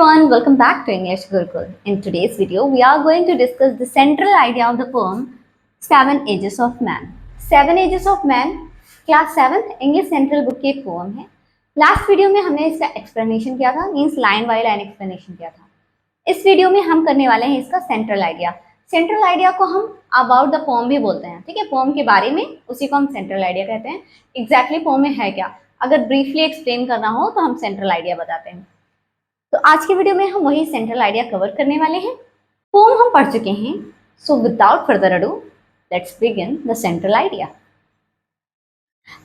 everyone, welcome back to English Gurukul. In today's video, we are going to discuss the central idea of the poem Seven Ages of Man. Seven Ages of Man class 7th English central book की एक pome है। Last video में हमने इसका explanation किया था, means line by line explanation किया था। इस वीडियो में हम करने वाले हैं इसका सेंट्रल आइडिया। सेंट्रल आइडिया को हम अबाउट द पोम भी बोलते हैं, ठीक है। पोम के बारे में उसी को हम सेंट्रल आइडिया कहते हैं। एग्जैक्टली पोम में है क्या, अगर ब्रीफली एक्सप्लेन करना हो तो हम सेंट्रल आइडिया बताते हैं। तो आज के वीडियो में हम वही सेंट्रल आइडिया कवर करने वाले हैं। पोम हम पढ़ चुके हैं, so without further ado let's begin the central idea.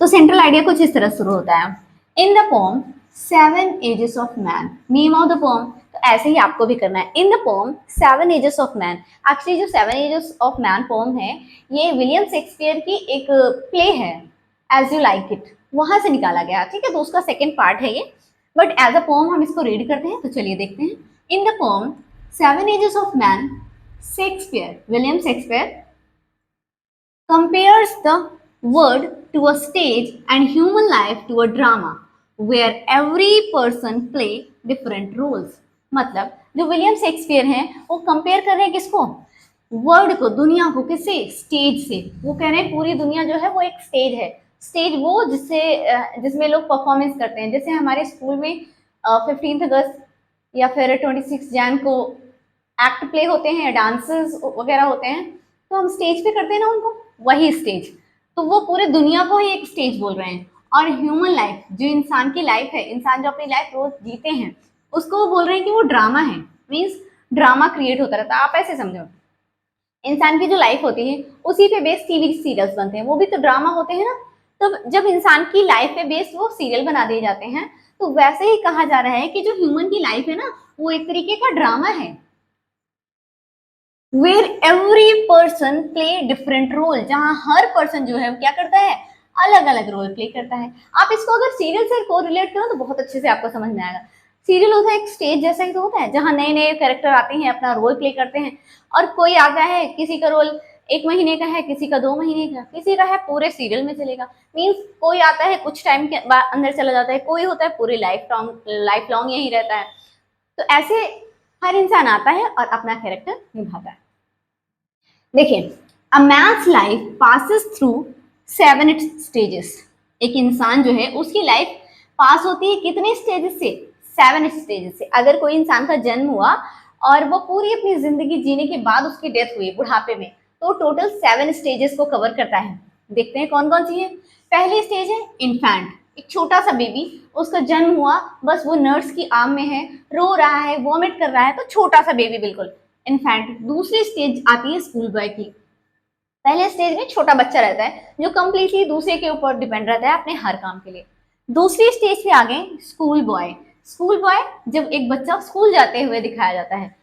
तो सेंट्रल आइडिया कुछ इस तरह शुरू होता है, in the poem seven ages of man, name of the poem. तो ऐसे ही आपको भी करना है, in the poem seven ages of man. Actually जो seven ages of man poem है, ये विलियम शेक्सपियर की एक प्ले है, एज यू लाइक इट, वहां से निकाला गया, ठीक है। तो उसका सेकेंड पार्ट है ये, बट एज अ पोम हम इसको रीड करते हैं। तो चलिए देखते हैं। In the poem seven ages of man, Shakespeare, William Shakespeare compares the world to a stage and human life to a drama where every person play different roles। मतलब जो विलियम शेक्सपियर हैं वो कंपेयर कर रहे हैं किसको, world को, दुनिया को, किससे, स्टेज से। वो कह रहे हैं पूरी दुनिया जो है वो एक स्टेज है। स्टेज वो जिसमें लोग परफॉर्मेंस करते हैं, जैसे हमारे स्कूल में 15 अगस्त या फिर 26 जैन को एक्ट प्ले होते हैं, डांसेस वगैरह होते हैं, तो हम स्टेज पे करते हैं ना उनको, वही स्टेज। तो वो पूरे दुनिया को ही एक स्टेज बोल रहे हैं। और ह्यूमन लाइफ, जो इंसान की लाइफ है, इंसान जो अपनी लाइफ रोज जीते हैं, उसको वो बोल रहे हैं कि वो ड्रामा है। मीन्स ड्रामा क्रिएट होता रहता है। आप ऐसे समझो, इंसान की जो लाइफ होती है उसी पे बेस्ड टीवी सीरियल्स बनते हैं, वो भी तो ड्रामा होते हैं ना। तो जब इंसान की लाइफ पे बेस्ड वो सीरियल बना दिए जाते हैं, तो वैसे ही कहा जा रहा है कि जो ह्यूमन की लाइफ है ना, वो एक तरीके का ड्रामा है, where every person play different role, जहां हर पर्सन जो है वो क्या करता है, अलग अलग रोल प्ले करता है। आप इसको अगर सीरियल से को रिलेट करो तो बहुत अच्छे से आपको समझ में आएगा। सीरियल होता है एक स्टेज जैसा ही तो होता है, जहां नए नए कैरेक्टर आते हैं, अपना रोल प्ले करते हैं। और कोई आता है, किसी का रोल 1 महीने का है, किसी का 2 महीने का, किसी का है पूरे सीरियल में चलेगा। मीन्स कोई आता है कुछ टाइम के अंदर चला जाता है, कोई होता है पूरी लाइफ लॉन्ग यही रहता है। तो ऐसे हर इंसान आता है और अपना कैरेक्टर निभाता है। देखिए, a man's life passes through 7 stages. एक इंसान जो है उसकी लाइफ पास होती है कितने स्टेजेस से, 7 स्टेजेस से। अगर कोई इंसान का जन्म हुआ और वो पूरी अपनी जिंदगी जीने के बाद उसकी डेथ हुई बुढ़ापे में, तो टोटल 7 स्टेजेस को कवर करता है। देखते हैं कौन कौन सी है। पहली स्टेज है इन्फेंट, एक छोटा सा बेबी, उसका जन्म हुआ, बस वो नर्स की आर्म में है, रो रहा है, वॉमिट कर रहा है, तो छोटा सा बेबी बिल्कुल इन्फेंट। दूसरी स्टेज आती है स्कूल बॉय की। पहले स्टेज में छोटा बच्चा रहता है जो कंप्लीटली दूसरे के ऊपर डिपेंड रहता है अपने हर काम के लिए। दूसरी स्टेज पे आ गए स्कूल बॉय। स्कूल बॉय जब एक बच्चा स्कूल जाते हुए दिखाया जाता है,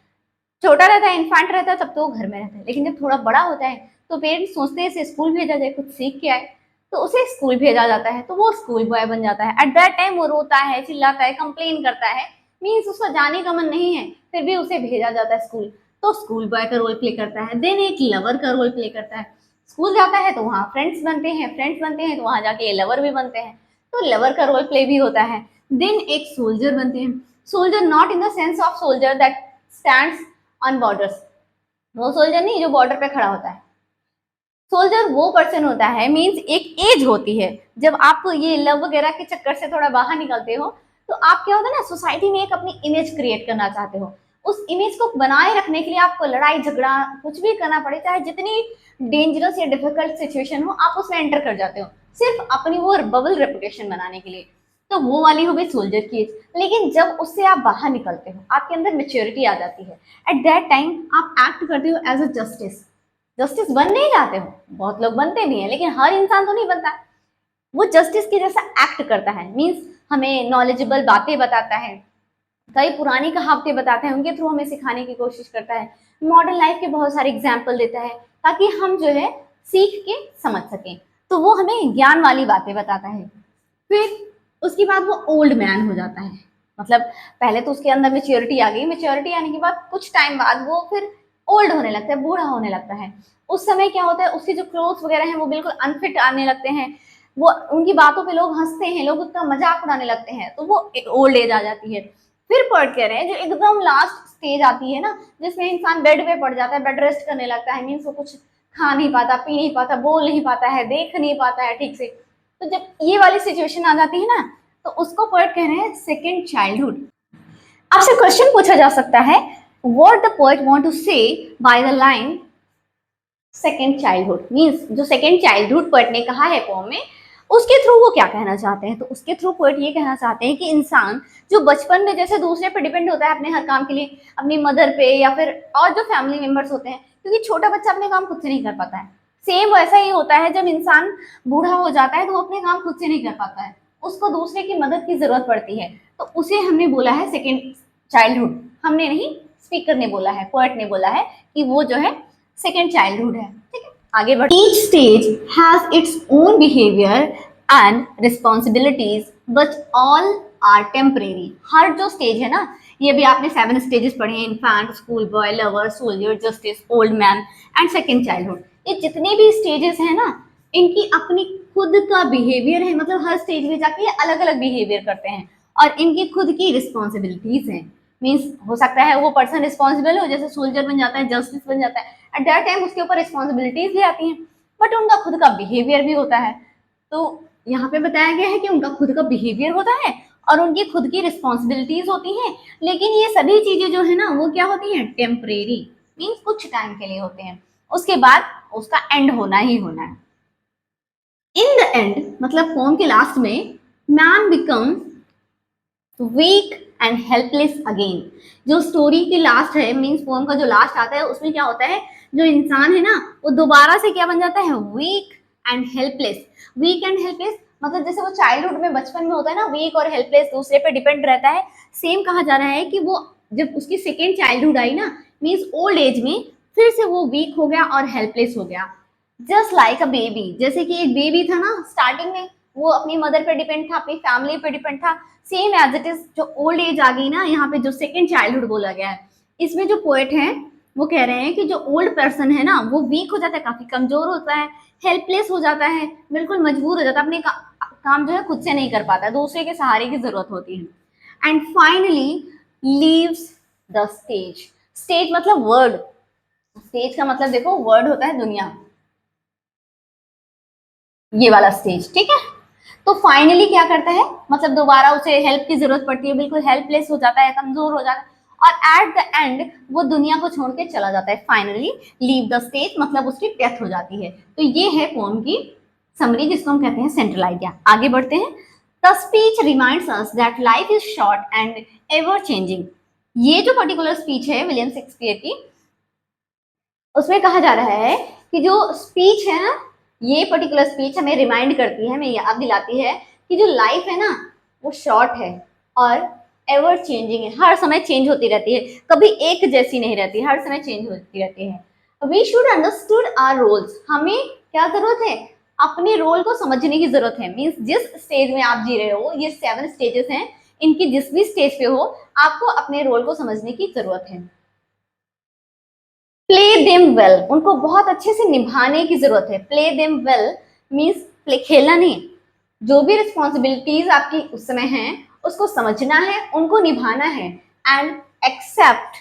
छोटा रहता है, इन्फेंट रहता है, तब तो वो घर में रहता है, लेकिन जब थोड़ा बड़ा होता है तो पेरेंट्स सोचते हैं इसे स्कूल भेजा जाए, कुछ सीख के आए, तो उसे स्कूल भेजा जाता है, तो वो स्कूल बॉय बन जाता है। एट दैट टाइम वो रोता है, चिल्लाता है, कंप्लेन करता है, मीन्स उसका जाने का मन नहीं है, फिर भी उसे भेजा जाता है स्कूल, तो स्कूल बॉय का रोल प्ले करता है। देन एक लवर का रोल प्ले करता है। स्कूल जाता है तो वहाँ फ्रेंड्स बनते हैं, फ्रेंड्स बनते हैं तो वहाँ जाके लवर भी बनते हैं, तो लवर का रोल प्ले भी होता है। देन एक सोल्जर बनते हैं। Soldier not in the sense of soldier that stands on borders, वो सोल्जर नहीं जो बॉर्डर पे खड़ा होता है। सोल्जर वो पर्सन होता है, मीन्स एक एज होती है जब आप ये लव वगैरह के चक्कर से थोड़ा बाहर निकलते हो, तो आप क्या होता है ना, सोसाइटी में एक अपनी इमेज क्रिएट करना चाहते हो। उस इमेज को बनाए रखने के लिए आपको लड़ाई झगड़ा कुछ भी करना पड़े, चाहे जितनी डेंजरस या डिफिकल्ट सिचुएशन हो, आप उसमें एंटर कर जाते हो सिर्फ अपनी वो बबल रेपुटेशन बनाने के लिए। तो वो वाली हो गई सोल्जर की एज। लेकिन जब उससे आप बाहर निकलते हो, आपके अंदर मेच्योरिटी आ जाती है, एट दैट टाइम आप एक्ट करते हो एज अ जस्टिस। जस्टिस बन नहीं जाते हो, बहुत लोग बनते भी हैं, लेकिन हर इंसान तो नहीं बनता। वो जस्टिस के जैसा एक्ट करता है, मीन्स हमें नॉलेजेबल बातें बताता है, कई पुरानी कहावतें बताता है, उनके थ्रू हमें सिखाने की कोशिश करता है, मॉडर्न लाइफ के बहुत सारे एग्जाम्पल देता है, ताकि हम जो है सीख के समझ सकें। तो वो हमें ज्ञान वाली बातें बताता है। फिर उसके बाद वो ओल्ड मैन हो जाता है, मतलब पहले तो उसके अंदर मेच्योरिटी आ गई, मेच्योरिटी आने के बाद कुछ टाइम बाद वो फिर ओल्ड होने लगता है, बूढ़ा होने लगता है। उस समय क्या होता है, उसके जो क्लोथ्स वगैरह हैं वो बिल्कुल अनफिट आने लगते हैं, वो उनकी बातों पे लोग हंसते हैं, लोग उसका मजाक उड़ाने लगते हैं, तो वो एक ओल्ड एज आ जाती है। फिर पोएट कह रहे हैं जो एकदम लास्ट स्टेज आती है ना, जिसमें इंसान बेड पे पड़ जाता है, बेड रेस्ट करने लगता है, मीन्स वो कुछ खा नहीं पाता, पी नहीं पाता, बोल नहीं पाता है, देख नहीं पाता है ठीक से। तो जब ये वाली सिचुएशन आ जाती है ना, तो उसको पोएट कह रहे हैं सेकेंड चाइल्डहुड। आपसे क्वेश्चन पूछा जा सकता है, what the poet want to say by the line second childhood, means जो सेकेंड चाइल्डहुड पोएट ने कहा है पोम में, उसके थ्रू वो क्या कहना चाहते हैं। तो उसके थ्रू पोएट ये कहना चाहते हैं कि इंसान जो बचपन में जैसे दूसरे पे डिपेंड होता है अपने हर काम के लिए, अपनी मदर पे या फिर और जो फैमिली मेंबर्स होते हैं, क्योंकि छोटा बच्चा अपने काम खुद से नहीं कर पाता है, सेम वैसा ही होता है जब इंसान बूढ़ा हो जाता है तो वो अपने काम खुद से नहीं कर पाता है, उसको दूसरे की मदद की जरूरत पड़ती है। तो उसे हमने बोला है सेकेंड चाइल्डहुड, हमने नहीं, स्पीकर ने बोला है, पोएट ने बोला है कि वो जो है सेकेंड चाइल्डहुड है। ठीक है, आगे बढ़। Each stage has its own behaviour and responsibilities but all are temporary. हर जो स्टेज है ना, ये भी आपने 7 स्टेजेस पढ़े हैं, infant, school boy, lover, soldier, justice, old man and second childhood. ये जितने भी स्टेजेस हैं ना, इनकी अपनी खुद का बिहेवियर है, मतलब हर स्टेज में जाके ये अलग अलग बिहेवियर करते हैं और इनकी खुद की रिस्पॉन्सिबिलिटीज हैं। मीन्स हो सकता है वो पर्सन रिस्पॉन्सिबल हो, जैसे सोल्जर बन जाता है, जस्टिस बन जाता है, एट दैट टाइम उसके ऊपर रिस्पॉन्सिबिलिटीज भी आती हैं, बट उनका खुद का बिहेवियर भी होता है। तो यहाँ पे बताया गया है कि उनका खुद का बिहेवियर होता है और उनकी खुद की रिस्पॉन्सिबिलिटीज होती हैं, लेकिन ये सभी चीजें जो है ना वो क्या होती हैं, टेम्परेरी, मीन्स कुछ टाइम के लिए होते हैं, उसके बाद उसका एंड होना ही होना है। इन द एंड मतलब पोम के लास्ट में, man become weak and helpless again. जो स्टोरी की लास्ट है, मीन्स पोएम का जो लास्ट आता है, उसमें क्या होता है, जो इंसान है ना वो दोबारा से क्या बन जाता है, weak and helpless. Weak and helpless मतलब जैसे वो चाइल्डहुड में, बचपन में होता है ना, वीक और हेल्पलेस, दूसरे पे डिपेंड रहता है, सेम कहा जा रहा है कि वो जब उसकी सेकेंड चाइल्डहुड आई ना, मीन्स ओल्ड एज में, फिर से वो वीक हो गया और हेल्पलेस हो गया। जस्ट लाइक अ बेबी, जैसे कि एक बेबी था ना स्टार्टिंग में, वो अपनी मदर पे डिपेंड था, अपनी फैमिली पे डिपेंड था, सेम एज इट इज जो ओल्ड एज आ गई ना, यहाँ पे जो सेकेंड चाइल्डहुड बोला गया है, इसमें जो पोएट है वो कह रहे हैं कि जो ओल्ड पर्सन है ना वो वीक हो जाता है, काफी कमजोर होता है, हेल्पलेस हो जाता है, बिल्कुल मजबूर हो जाता है, अपने काम जो है खुद से नहीं कर पाता है, दूसरे के सहारे की जरूरत होती है। And finally leaves the stage. Stage मतलब वर्ड, स्टेज का मतलब देखो वर्ड होता है दुनिया, ये वाला स्टेज, ठीक है। तो फाइनली क्या करता है, मतलब दोबारा उसे हेल्प की जरूरत पड़ती है, बिल्कुल हेल्पलेस हो जाता है, कमजोर हो जाता है, और एट द एंड वो दुनिया को छोड़ के चला जाता है। फाइनली लीव द स्टेज मतलब उसकी डेथ हो जाती है। तो ये है पोम की समरी, जिसको हम कहते हैं सेंट्रल आइडिया। आगे बढ़ते हैं। The speech reminds us that life is short and ever changing. ये जो पर्टिकुलर स्पीच है विलियम शेक्सपियर की, उसमें कहा जा रहा है कि जो स्पीच है ना, ये पर्टिकुलर स्पीच हमें रिमाइंड करती है, हमें याद दिलाती है कि जो लाइफ है ना वो शॉर्ट है और एवर चेंजिंग है, हर समय चेंज होती रहती है, कभी एक जैसी नहीं रहती, हर समय चेंज होती रहती है। We should understood our roles. हमें क्या जरूरत है, अपने रोल को समझने की जरूरत है। मीन्स जिस स्टेज में आप जी रहे हो, ये 7 स्टेजेस हैं, इनकी जिस भी स्टेज पे हो, आपको अपने रोल को समझने की जरूरत है। प्ले देम वेल, उनको बहुत अच्छे से निभाने की जरूरत है। Play them well means play खेलना नहीं, जो भी रिस्पॉन्सिबिलिटीज आपकी उस समय हैं उसको समझना है, उनको निभाना है। And accept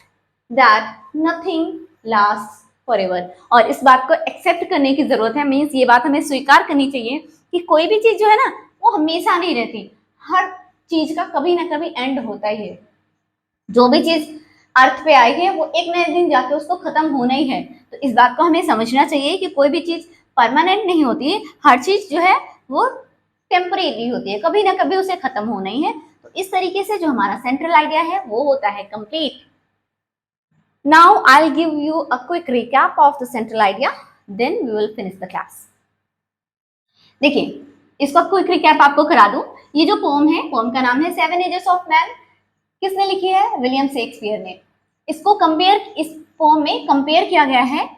that nothing last for ever, और इस बात को एक्सेप्ट करने की जरूरत है। मीन्स ये बात हमें स्वीकार करनी चाहिए कि कोई भी चीज जो है ना वो हमेशा नहीं रहती, हर चीज का कभी ना कभी एंड होता ही है। जो भी चीज अर्थ पे आई है वो एक नए दिन जाके उसको खत्म होना ही है। तो इस बात को हमें समझना चाहिए कि कोई भी चीज परमानेंट नहीं होती है, हर चीज जो है वो टेम्परेरी होती है, कभी ना कभी उसे खत्म होना ही है। तो इस तरीके से जो हमारा सेंट्रल आइडिया है वो होता है complete. Now I will give you a quick recap of the central idea, then we will finish the class. देखिए, इसका क्विक रिकैप आपको करा दूं। ये जो पोम है, पोम का नाम है 7 एजेस ऑफ मैन। किसने लिखी है, विलियम शेक्सपियर ने। इसको कंपेयर, इस पोम में कंपेयर किया गया है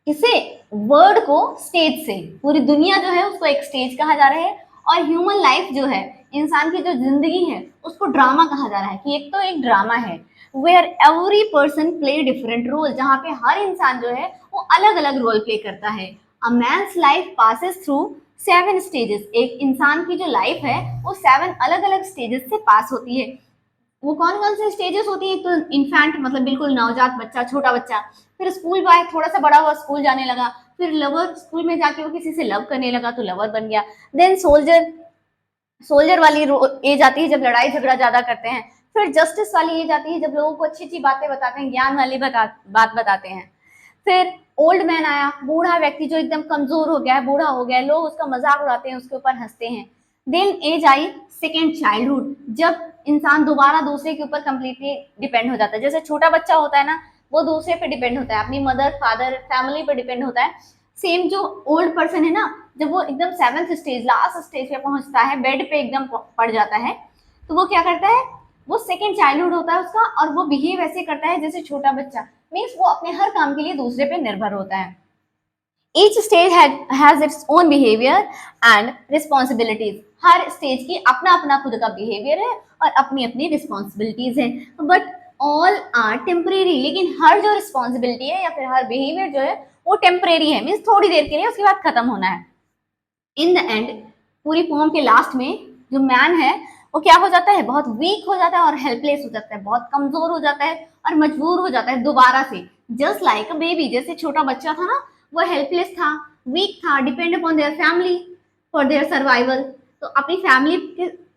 इसे वर्ड को स्टेज से। पूरी दुनिया जो है उसको एक स्टेज कहा जा रहा है, और ह्यूमन लाइफ जो है, इंसान की जो जिंदगी है, उसको ड्रामा कहा जा रहा है, कि एक तो एक ड्रामा है where every person play different role, जहाँ पे हर इंसान जो है वो अलग अलग रोल प्ले करता है। A man's life passes through 7 stages, एक इंसान की जो लाइफ है वो 7 अलग अलग स्टेजेस से पास होती है। वो कौन कौन से स्टेजेस होती हैं? तो इन्फेंट मतलब बिल्कुल नवजात बच्चा, छोटा बच्चा, फिर स्कूल बॉय थोड़ा सा बड़ा हुआ, स्कूल जाने लगा, फिर लवर, स्कूल में जाके वो किसी से लव करने लगा तो लवर बन गया, देन सोल्जर, सोल्जर वाली एज आती है जब लड़ाई झगड़ा ज्यादा करते हैं, फिर जस्टिस वाली एज आती है जब लोगों को अच्छी अच्छी बातें बताते हैं, ज्ञान वाली बात बताते हैं, फिर ओल्ड मैन आया, बूढ़ा व्यक्ति जो एकदम कमजोर हो गया है, बूढ़ा हो गया है, लोग उसका मजाक उड़ाते हैं, उसके ऊपर हंसते हैं। Then age I second childhood, जब इंसान दोबारा दूसरे के ऊपर कंप्लीटली डिपेंड हो जाता है। जैसे छोटा बच्चा होता है ना, वो दूसरे पे डिपेंड होता है, अपनी मदर फादर फैमिली पे डिपेंड होता है। सेम जो ओल्ड पर्सन है ना, जब वो एकदम सेवंथ स्टेज लास्ट स्टेज पे पहुंचता है, बेड पे एकदम पड़ जाता है, तो वो क्या करता है, वो सेकेंड चाइल्डहुड होता है उसका, और वो बिहेव ऐसे करता है जैसे छोटा बच्चा, मीन्स वो अपने हर काम के लिए दूसरे पे निर्भर होता है। Each stage has its own behavior and responsibilities. Her stage की अपना अपना खुद का बिहेवियर है और अपनी अपनी रिस्पॉन्सिबिलिटीज है, बट ऑल आर टेम्परेरी। लेकिन हर जो रिस्पॉन्सिबिलिटी है या फिर हर बिहेवियर जो है वो टेम्परेरी है, मीन्स थोड़ी देर के लिए, उसके बाद खत्म होना है। इन द एंड, पूरी पोम के लास्ट में जो मैन है वो क्या हो जाता है, बहुत वीक हो जाता है और हेल्पलेस हो जाता है, बहुत कमजोर हो जाता है और मजबूर हो जाता है दोबारा से, जस्ट लाइक अ बेबी। जैसे छोटा बच्चा था ना, वो हेल्पलेस था, वीक था, depend upon their family for their survival, तो अपनी फैमिली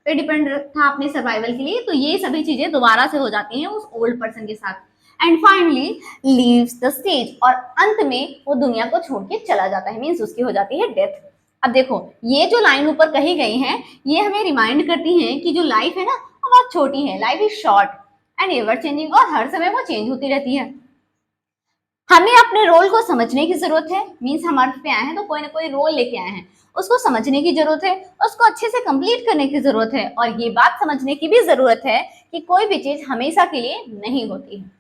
पे डिपेंड था अपने सर्वाइवल के लिए, तो ये सभी चीजें दोबारा से हो जाती हैं उस ओल्ड पर्सन के साथ, and finally leaves the stage, और अंत में वो दुनिया को छोड़ के चला जाता है, मीन्स उसकी हो जाती है डेथ। अब देखो, ये जो लाइन ऊपर कही गई है, ये हमें रिमाइंड करती हैं कि जो लाइफ है ना, वो बहुत छोटी है, life is short and ever changing, और हर समय वो चेंज होती रहती है। हमें अपने रोल को समझने की जरूरत है, मीन्स हम अर्थ पे आए हैं तो कोई ना कोई रोल लेके आए हैं, उसको समझने की जरूरत है, उसको अच्छे से कंप्लीट करने की जरूरत है, और ये बात समझने की भी जरूरत है कि कोई भी चीज हमेशा के लिए नहीं होती है।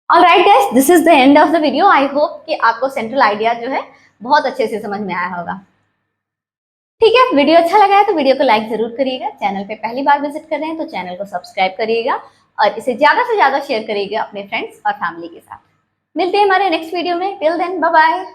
Alright guys, this is the end of the video. I hope कि आपको सेंट्रल आइडिया जो है बहुत अच्छे से समझ में आया होगा। ठीक है, वीडियो अच्छा लगा है तो वीडियो को लाइक जरूर करिएगा, चैनल पे पहली बार विजिट कर रहे हैं तो चैनल को सब्सक्राइब करिएगा, और इसे ज्यादा से ज्यादा शेयर करिएगा अपने फ्रेंड्स और फैमिली के साथ। मिलते हैं हमारे नेक्स्ट वीडियो में, टिल देन बाय बाय।